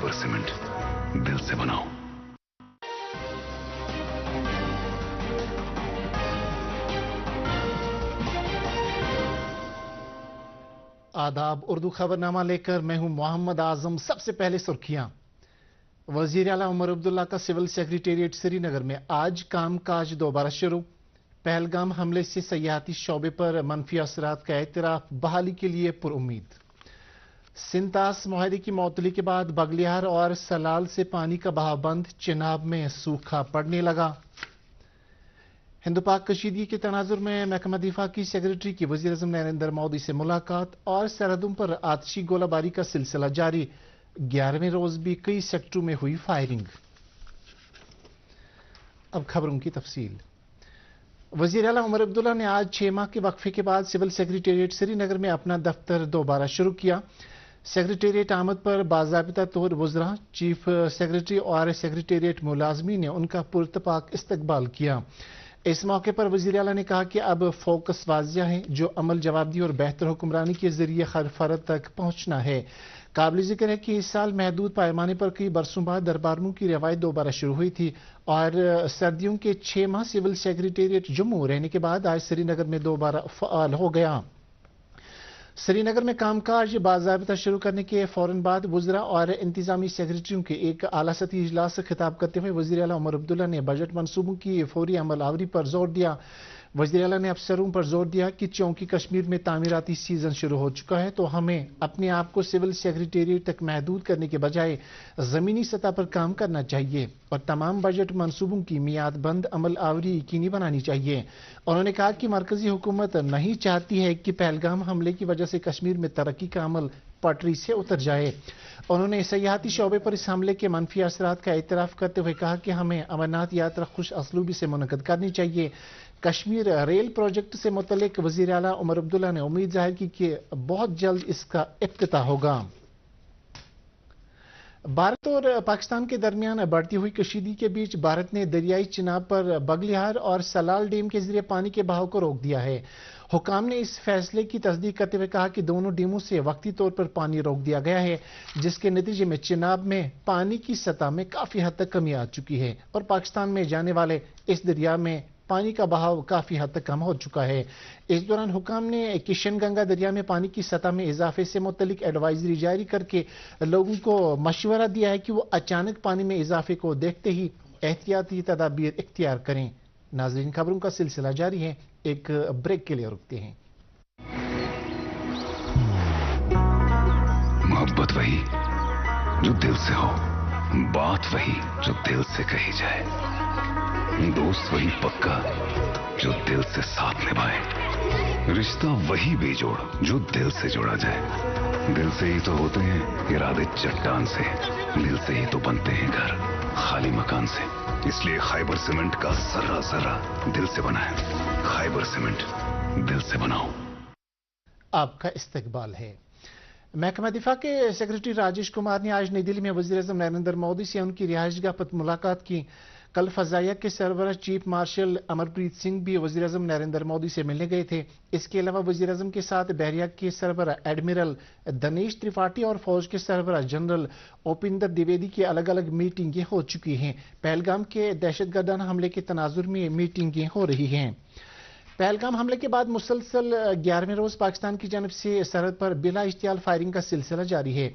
Khyber cement, दिल से बनाओ। आदाब, उर्दू खबरनामा लेकर मैं हूं मोहम्मद आजम। सबसे पहले सुर्खियां। वजीर आला उमर अब्दुल्ला का सिविल सेक्रेटेरिएट श्रीनगर में आज कामकाज दोबारा शुरू। पहलगाम हमले से सयाहती शोबे पर मनफी असरात का एतराफ, बहाली के लिए पुरुम्मीद। सिंतास मुआहदे की मौतली के बाद बगलियार और सलाल से पानी का बहाव बंद, चिनाब में सूखा पड़ने लगा। हिंदू पाक कशीदगी के तनाजुर में महकमा दिफा की सेक्रेटरी की वजीर आज़म नरेंद्र मोदी से मुलाकात और सरहदों पर आतिशी गोलाबारी का सिलसिला जारी। 11वें रोज भी कई सेक्टरों में हुई फायरिंग। अब खबरों की तफसील। वजीर आला उमर अब्दुल्ला ने आज 6 माह के वक्फे के बाद सिविल सेक्रेटेरिएट श्रीनगर में अपना दफ्तर दोबारा शुरू किया। सेक्रेटेरिएट आमद पर बाज़ाबिता तौर वज़रा, चीफ सेक्रेटरी और सेक्रेटेरिएट मुलाजमीन ने उनका पुरतपाक इस्तकबाल किया। इस मौके पर वज़ीर आला ने कहा कि अब फोकस वाज़िया है, जो अमल जवाबदी और बेहतर हुक्मरानी के जरिए हर फर्द तक पहुंचना है। काबिल जिक्र है कि इस साल महदूद पैमाने पर कई बरसों बाद दरबारों की रवायत दोबारा शुरू हुई थी और सर्दियों के 6 माह सिविल सेक्रेटेरिएट जम्मू रहने के बाद आज श्रीनगर में दोबारा फ़आल हो गया। श्रीनगर में कामकाज बाज़ाबिता शुरू करने के फौरन बाद वज़रा और इंतजामी सेक्रेटरियों के एक आला सतही इजलास से खिताब करते हुए वज़ीर आला उमर अब्दुल्ला ने बजट मंसूबों की फौरी अमल आवरी पर जोर दिया। वज़ीर आला ने अफसरों पर जोर दिया कि चूंकि कश्मीर में तामीराती सीजन शुरू हो चुका है तो हमें अपने आप को सिविल सेक्रेटेरिएट तक महदूद करने के बजाय ज़मीनी सतह पर काम करना चाहिए और तमाम बजट मंसूबों की मियाद बंद अमल आवरी यकीनी बनानी चाहिए। उन्होंने कहा कि मरकजी हुकूमत नहीं चाहती है कि पहलगाम हमले की वजह से कश्मीर में तरक्की का अमल पटरी से उतर जाए। उन्होंने सयाहती शोबे पर इस हमले के मनफी असरात का एतराफ करते हुए कहा कि हमें अमरनाथ यात्रा खुश असलूबी से मुनक्कद करनी चाहिए। कश्मीर रेल प्रोजेक्ट से मुतल्लिक वज़ीर आला उमर अब्दुल्ला ने उम्मीद जाहिर की कि बहुत जल्द इसका इफ्तिताह होगा। भारत और पाकिस्तान के दरमियान बढ़ती हुई कशीदगी के बीच भारत ने दरियाई चिनाब पर बगलिहार और सलाल डैम के जरिए पानी के बहाव को रोक दिया है। हुकाम ने इस फैसले की तस्दीक करते हुए कहा कि दोनों डैमों से वक्ती तौर पर पानी रोक दिया गया है, जिसके नतीजे में चिनाब में पानी की सतह में काफी हद तक कमी आ चुकी है और पाकिस्तान में जाने वाले इस दरिया में पानी का बहाव काफी हद तक कम हो चुका है। इस दौरान हुकाम ने किशन गंगा दरिया में पानी की सतह में इजाफे से मुतल्लिक एडवाइजरी जारी करके लोगों को मशवरा दिया है कि वो अचानक पानी में इजाफे को देखते ही एहतियाती तदाबीर इख्तियार करें। नाज़रीन, खबरों का सिलसिला जारी है, एक ब्रेक के लिए रुकते हैं। मोहब्बत वही जो दिल से हो, बात वही जो दिल से कही जाए, दोस्त वही पक्का जो दिल से साथ निभाए, रिश्ता वही बेजोड़ जो दिल से जोड़ा जाए। दिल से ही तो होते हैं इरादे चट्टान से, दिल से ही तो बनते हैं घर खाली मकान से। इसलिए खाइबर सीमेंट का जर्रा जर्रा दिल से बना है। खाइबर सीमेंट, दिल से बनाओ। आपका इस्तकबाल है। महकमा दिफा के सेक्रेटरी राजेश कुमार ने आज नई दिल्ली में वज़ीर आज़म नरेंद्र मोदी से उनकी रिहाइशगाह पर मुलाकात की। कल फजाइया के सरबराह चीफ मार्शल अमरप्रीत सिंह भी वज़ीर आज़म नरेंद्र मोदी से मिलने गए थे। इसके अलावा वज़ीर आज़म के साथ बहरिया के सरबराह एडमिरल दिनेश त्रिपाठी और फौज के सरबराह जनरल उपिंदर द्विवेदी की अलग अलग मीटिंगें हो चुकी हैं। पहलगाम के दहशतगर्दाना हमले के तनाजुर में मीटिंगें हो रही हैं। पहलगाम हमले के बाद मुसलसल 11वें रोज पाकिस्तान की जानब से सरहद पर बिला इश्तियाल फायरिंग का सिलसिला जारी है।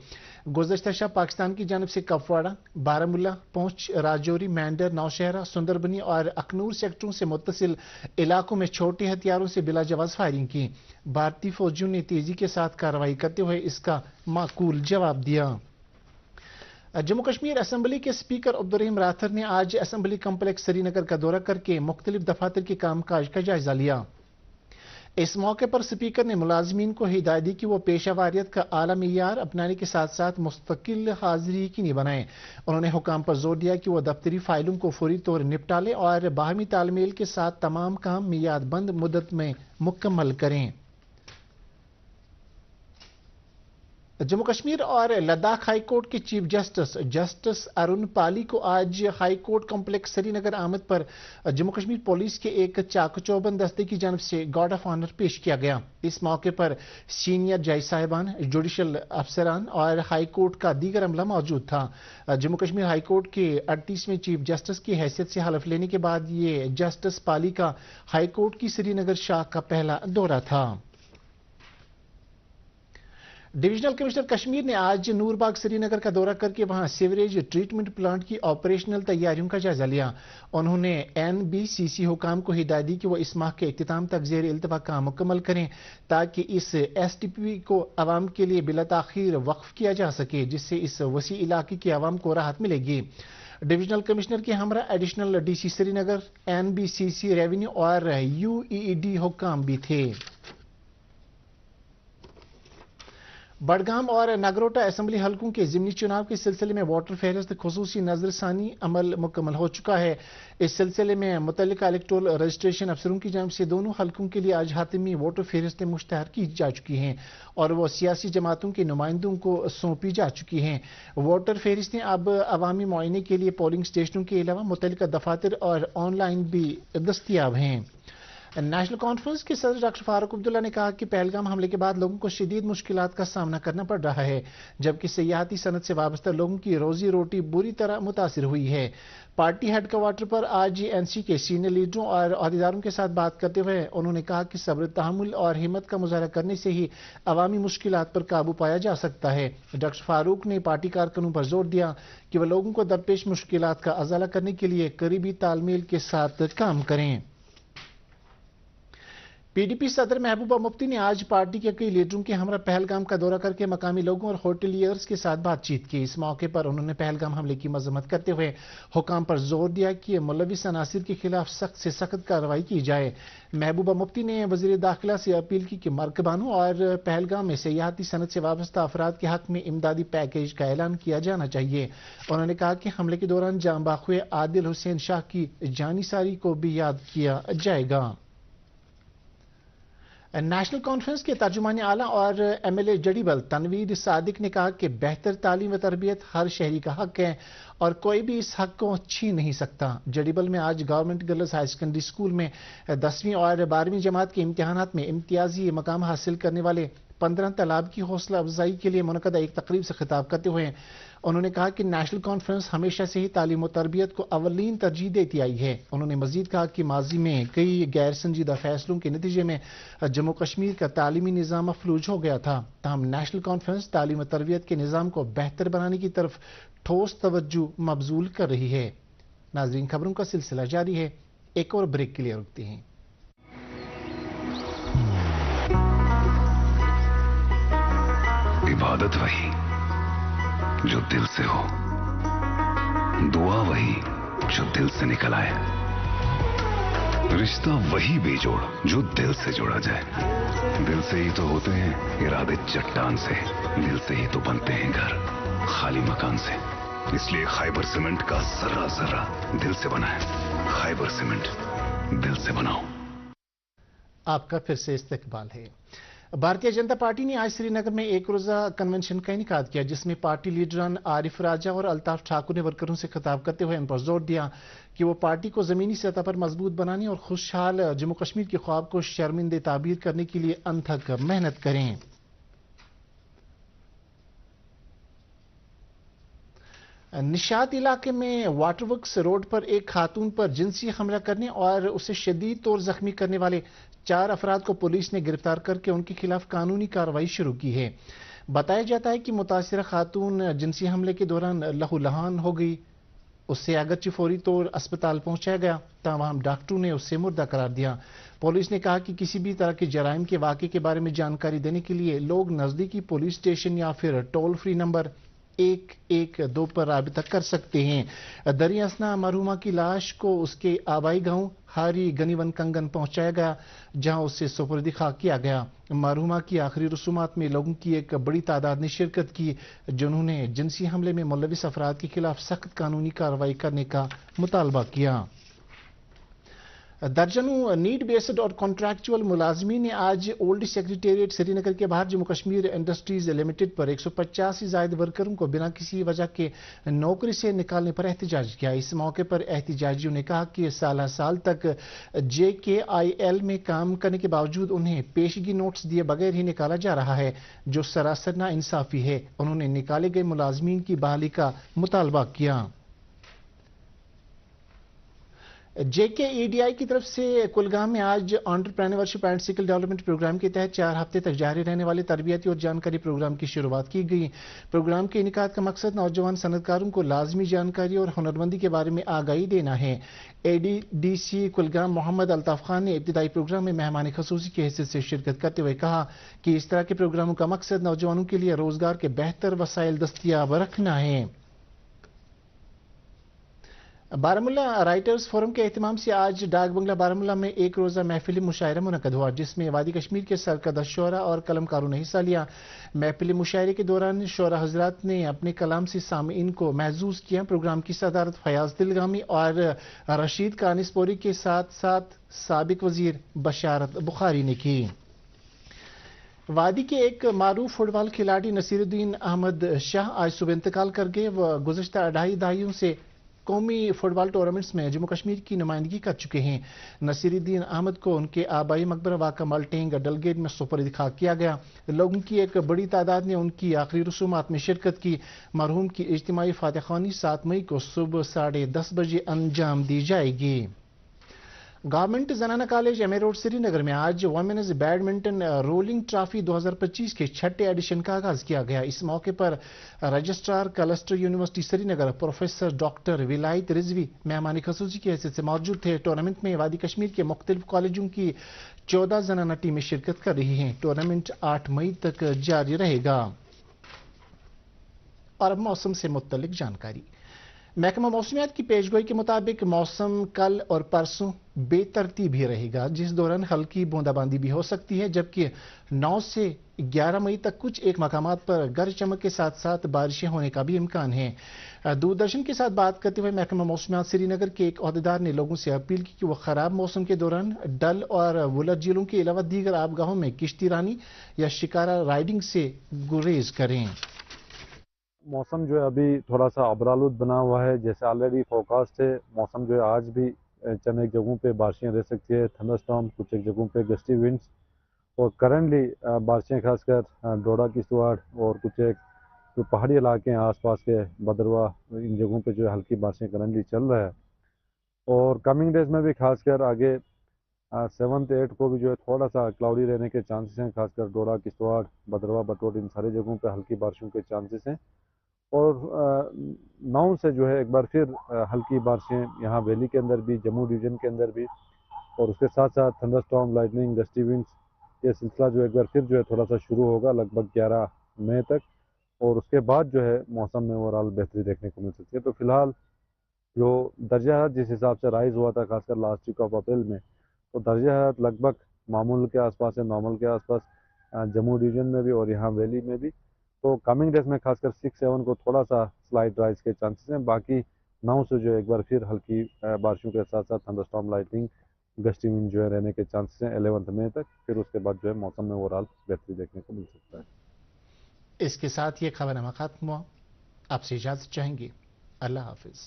गुज़श्ता शब पाकिस्तान की जानब से कपवाड़ा, बारामुल्ला, पुंछ, राजौरी, मैंडर, नौशहरा, सुंदरबनी और अखनूर सेक्टरों से मुत्तसिल इलाकों में छोटे हथियारों से बिला जवाज फायरिंग की। भारतीय फौजियों ने तेजी के साथ कार्रवाई करते हुए इसका माकूल जवाब दिया। जम्मू कश्मीर असेंबली के स्पीकर अब्दुल रहीम राथर ने आज असेंबली कम्प्लेक्स श्रीनगर का दौरा करके मुख्तलिफ दफातर के कामकाज का जायजा लिया। इस मौके पर स्पीकर ने मुलाजमीन को हिदायत दी कि वो पेशावारियत का आला मियार अपनाने के साथ साथ मुस्तकिल हाजिरी यकीनी बनाएं। उन्होंने हुकाम पर जोर दिया कि वो दफ्तरी फाइलों को फौरी तौर निपटा लें और बाहमी तालमेल के साथ तमाम काम मियाद बंद मुद्दत में मुकम्मल करें। जम्मू कश्मीर और लद्दाख हाई कोर्ट के चीफ जस्टिस अरुण पाली को आज हाई कोर्ट कॉम्प्लेक्स श्रीनगर आमद पर जम्मू कश्मीर पुलिस के एक चाक-चौबंद दस्ते की जानब से गार्ड ऑफ ऑनर पेश किया गया। इस मौके पर सीनियर जज साहिबान, जुडिशल अफसरान और हाई कोर्ट का दीगर अमला मौजूद था। जम्मू कश्मीर हाई कोर्ट के 38वें चीफ जस्टिस की हैसियत से हलफ लेने के बाद ये जस्टिस पाली का हाई कोर्ट की श्रीनगर शाख का पहला दौरा था। डिविजनल कमिश्नर कश्मीर ने आज नूरबाग श्रीनगर का दौरा करके वहां सीवरेज ट्रीटमेंट प्लांट की ऑपरेशनल तैयारियों का जायजा लिया। उन्होंने NBCC हुकाम को हिदायत दी कि वो इस माह के इख्तिताम तक ज़ेर इल्तवा काम मुकम्मल करें ताकि इस STP को अवाम के लिए बिला ताखीर वक्फ किया जा सके, जिससे इस वसी इलाके की अवाम को राहत मिलेगी। डिविजनल कमिश्नर के हमरा additional DC Srinagar, NBCC revenue और UEED हुकाम भी थे। बडगाम और नगरोटा असेंबली हलकों के ज़िमनी चुनाव के सिलसिले में वोटर फहरिस्त खुसूसी नजरसानी अमल मुकम्मल हो चुका है। इस सिलसिले में मुतल्लिका इलेक्टोरल रजिस्ट्रेशन अफसरों की जानिब से दोनों हलकों के लिए आज हातिमी वोटर फहरिस्तें मुश्तहर की जा चुकी हैं और वो सियासी जमातों के नुमाइंदों को सौंपी जा चुकी हैं। वोटर फहरिस्तें अब अवामी मुआयने के लिए पोलिंग स्टेशनों के अलावा मुतल्लिका दफातर और ऑनलाइन भी दस्तियाब हैं। नेशनल कॉन्फ्रेंस के सदर डॉक्टर फारूक अब्दुल्ला ने कहा कि पहलगाम हमले के बाद लोगों को शदीद मुश्किलात का सामना करना पड़ रहा है, जबकि सियाहती सनत से वाबस्ता लोगों की रोजी रोटी बुरी तरह मुतासिर हुई है। पार्टी हेडक्वार्टर पर आज NC के सीनियर लीडरों और अहदेदारों के साथ बात करते हुए उन्होंने कहा कि सब्र, तहम्मुल और हिम्मत का मुजाहरा करने से ही अवामी मुश्किलात पर काबू पाया जा सकता है। डॉक्टर फारूक ने पार्टी कारकुनों पर जोर दिया कि वह लोगों को दरपेश मुश्किलात का अजाला करने के लिए करीबी तालमेल के साथ काम करें। PDP सदर महबूबा मुफ्ती ने आज पार्टी के कई लीडरों के हमरा पहलगाम का दौरा करके मकामी लोगों और होटलियर्स के साथ बातचीत की। इस मौके पर उन्होंने पहलगाम हमले की मजम्मत करते हुए हुकाम पर जोर दिया कि मुलविस अनासिर के खिलाफ सख्त से सख्त कार्रवाई की जाए। महबूबा मुफ्ती ने वजीर दाखिला से अपील की कि मरकबानों और पहलगाम में सियाहती सनत से वाबस्ता अफराद के हक में इमदादी पैकेज का ऐलान किया जाना चाहिए। उन्होंने कहा कि हमले के दौरान जान बाख हुए आदिल हुसैन शाह की जानिसारी को भी याद किया जाएगा। नेशनल कॉन्फ्रेंस के तर्जुमान आला और MLA जड़ीबल तनवीर सादिक ने कहा कि बेहतर तालीम व तरबियत हर शहरी का हक है और कोई भी इस हक को छीन नहीं सकता। जड़ीबल में आज government girls high secondary school में 10वीं और 12वीं जमात के इम्तिहानात में इम्तियाजी मकाम हासिल करने वाले 15 तलाब की हौसला अफजाई के लिए मुनक़दा एक तकरीब से खिताब करते हुए उन्होंने कहा कि नेशनल कॉन्फ्रेंस हमेशा से ही तालीम और तरबियत को अवलीन तरजीह देती आई है। उन्होंने मजीद कहा कि माजी में कई गैर संजीदा फैसलों के नतीजे में जम्मू कश्मीर का तालीमी निज़ाम मफलूज हो गया था, ताहम नेशनल कॉन्फ्रेंस तालीम और तरबियत के निज़ाम को बेहतर बनाने की तरफ ठोस तवज्जो मबजूल कर रही है। नाज़रीन, खबरों का सिलसिला जारी है, एक और ब्रेक के लिए रुकते हैं। इबादत वही जो दिल से हो, दुआ वही जो दिल से निकल आए, रिश्ता वही बेजोड़ जो दिल से जोड़ा जाए। दिल से ही तो होते हैं इरादे चट्टान से, दिल से ही तो बनते हैं घर खाली मकान से। इसलिए खैबर सीमेंट का जर्रा जर्रा दिल से बना है। खैबर सीमेंट, दिल से बनाओ। आपका फिर से इस्तकबाल है। भारतीय जनता पार्टी ने आज श्रीनगर में एक रोजा कन्वेंशन का इनेकाद किया, जिसमें पार्टी लीडरान आरिफ राजा और अल्ताफ ठाकुर ने वर्करों से खिताब करते हुए उन पर जोर दिया कि वो पार्टी को जमीनी सतह पर मजबूत बनाने और खुशहाल जम्मू कश्मीर के ख्वाब को शर्मिंदे ताबीर करने के लिए अनथक मेहनत करें। निशात इलाके में वाटरवर्क्स रोड पर एक खातून पर जिनसी हमला करने और उसे शदीद तौर जख्मी करने वाले 4 अफराद को पुलिस ने गिरफ्तार करके उनके खिलाफ कानूनी कार्रवाई शुरू की है। बताया जाता है कि मुतासिरा खातून जिनसी हमले के दौरान लहूलुहान हो गई। उससे अगरचे फौरी तौर अस्पताल पहुंचाया गया, तमाम डॉक्टरों ने उसे मुर्दा करार दिया। पुलिस ने कहा कि किसी भी तरह के जराइम के वाक़े के बारे में जानकारी देने के लिए लोग नजदीकी पुलिस स्टेशन या फिर टोल फ्री नंबर 112 पर राबिता कर सकते हैं। दरियासना मरहुमा की लाश को उसके आबाई गांव हारी गनीवन कंगन पहुंचाया गया, जहां उससे सुपुर्द खाक किया गया। मरहुमा की आखिरी रसूमात में लोगों की एक बड़ी तादाद ने शिरकत की, जिन्होंने जिनसी हमले में मुलविस अफराद के खिलाफ सख्त कानूनी कार्रवाई करने का मुतालबा किया। दर्जनों नीड बेस्ड और कॉन्ट्रैक्चुअल मुलाजमीन ने आज ओल्ड सेक्रेटेरिएट श्रीनगर के बाहर जम्मू कश्मीर इंडस्ट्रीज लिमिटेड पर 150 से ज्यादा वर्करों को बिना किसी वजह के नौकरी से निकालने पर एहतजाज किया। इस मौके पर एहतजाजियों ने कहा कि साल तक JKIL में काम करने के बावजूद उन्हें पेशगी नोट्स दिए बगैर ही निकाला जा रहा है, जो सरासर नाइंसाफी है। उन्होंने निकाले गए मुलाजमीन की बहाली का मुतालबा किया। JKEDI की तरफ से कुलगाम में आज entrepreneurship and skill development program के तहत 4 हफ्ते तक जारी रहने वाले तरबियती और जानकारी प्रोग्राम की शुरुआत की गई। प्रोग्राम के इनेकाद का मकसद नौजवान सनतकारों को लाजमी जानकारी और हुनरमंदी के बारे में आगाही देना है। ADDC कुलगाम मोहम्मद अल्ताफ खान ने इब्तिदाई प्रोग्राम में मेहमान खसूसी की हैसियत से शिरकत करते हुए कहा कि इस तरह के प्रोग्रामों का मकसद नौजवानों के लिए रोजगार के बेहतर वसाइल दस्तियाब रखना है। बारामूला राइटर्स फोरम के एहतमाम से आज डाक बंगला बारामूला में एक रोजा महफिल मुशायरा मुनक्कद हुआ, जिसमें वादी कश्मीर के सरकर्दा शोरा और कलमकारों ने हिस्सा लिया। महफिल मुशायरे के दौरान शोरा हजरात ने अपने कलाम से सामीन को महजूज किया। प्रोग्राम की सदारत फयाज दिलगामी और रशीद कानिसपोरी के साथ साथ साबिक वजीर बशारत बुखारी ने की। वादी के एक मारूफ फुटबॉल खिलाड़ी नसीरुद्दीन अहमद शाह आज सुबह इंतकाल कर गए। वह गुज़श्ता 2.5 दहाइयों से कौमी फुटबॉल टूर्नामेंट्स में जम्मू कश्मीर की नुमाइंदगी कर चुके हैं। नसीरुद्दीन अहमद को उनके आबाई मकबरा वाक़ा मल्टेंग डलगेट में सुपुर्द खाक किया गया। लोगों की एक बड़ी तादाद ने उनकी आखिरी रसूमात में शिरकत की। मरहूम की इज्तिमाई फातिहानी 7 मई को सुबह 10:30 बजे अंजाम दी जाएगी। गवर्नमेंट जनाना कॉलेज MA रोड श्रीनगर में आज वुमेन्स बैडमिंटन रोलिंग ट्रॉफी 2025 के 6ठे एडिशन का आगाज किया गया। इस मौके पर registrar cluster university Srinagar professor doctor विलायत रिजवी मेहमान खसूसी की हैसियत से मौजूद थे। टूर्नामेंट में वादी कश्मीर के मुख्तलिफ कॉलेजों की 14 जनाना टीमें शिरकत कर रही हैं। टूर्नामेंट 8 मई तक जारी रहेगा। और अब मौसम से मुत्तलिक जानकारी। महकमा मौसमियात की पेशगोई के मुताबिक मौसम कल और परसों बेतरतीब ही रहेगा, जिस दौरान हल्की बूंदाबांदी भी हो सकती है, जबकि 9 से 11 मई तक कुछ एक मकामात पर गरज चमक के साथ साथ बारिशें होने का भी इम्कान है। दूरदर्शन के साथ बात करते हुए महकमा मौसमियात श्रीनगर के एक अहदेदार ने लोगों से अपील की कि वो खराब मौसम के दौरान डल और वुलर झीलों के अलावा दीगर आबगाहों में किश्ती रानी या शिकारा राइडिंग से गुरेज करें। मौसम जो है अभी थोड़ा सा अबरालूद बना हुआ है, जैसे ऑलरेडी फोरकास्ट है। मौसम जो है आज भी चंद एक जगहों पे बारिशें रह सकती है, थंडरस्टॉर्म, कुछ एक जगहों पे गस्टी विंड्स, और करंटली बारिशें खासकर डोडा किश्तवाड़ और कुछ एक जो पहाड़ी इलाके हैं आसपास के भद्रवा, इन जगहों पे जो है हल्की बारिशें करंटली चल रहा है। और कमिंग डेज में भी खासकर आगे 7th 8th को भी जो है थोड़ा सा क्लाउडी रहने के चांसेस हैं, खासकर डोडा किश्तवाड़ भद्रवा बटोट इन सारी जगहों पर हल्की बारिशों के चांसेस हैं। और 9 से जो है एक बार फिर हल्की बारिशें यहाँ वैली के अंदर भी, जम्मू डिवीज़न के अंदर भी, और उसके साथ साथ थंडरस्टॉर्म, लाइटनिंग, गस्टी विंड्स, ये सिलसिला जो एक बार फिर जो है थोड़ा सा शुरू होगा लगभग 11 मई तक। और उसके बाद जो है मौसम में ओवरऑल बेहतरी देखने को मिल सकती है। तो फिलहाल जो दर्जा हरारत जिस हिसाब से राइज हुआ था खासकर लास्ट वीक ऑफ अप्रैल में, तो दर्जा हरारत लगभग मामूल के आसपास है, नॉर्मल के आसपास जम्मू डिवीज़न में भी और यहाँ वैली में भी। तो कमिंग डेज में खासकर 6-7 को थोड़ा सा स्लाइड राइज के चांसेस हैं। बाकी 9 से जो एक बार फिर हल्की बारिशों के साथ साथ थंडरस्टॉर्म, लाइटनिंग, गस्टी विंड जो है रहने के चांसेस हैं 11 मई तक। फिर उसके बाद जो है मौसम में ओवरऑल बेहतरी देखने को मिल सकता है। इसके साथ ये खबरनामा खत्म हुआ। आपसे इजाजत चाहेंगे। अल्लाह हाफिज।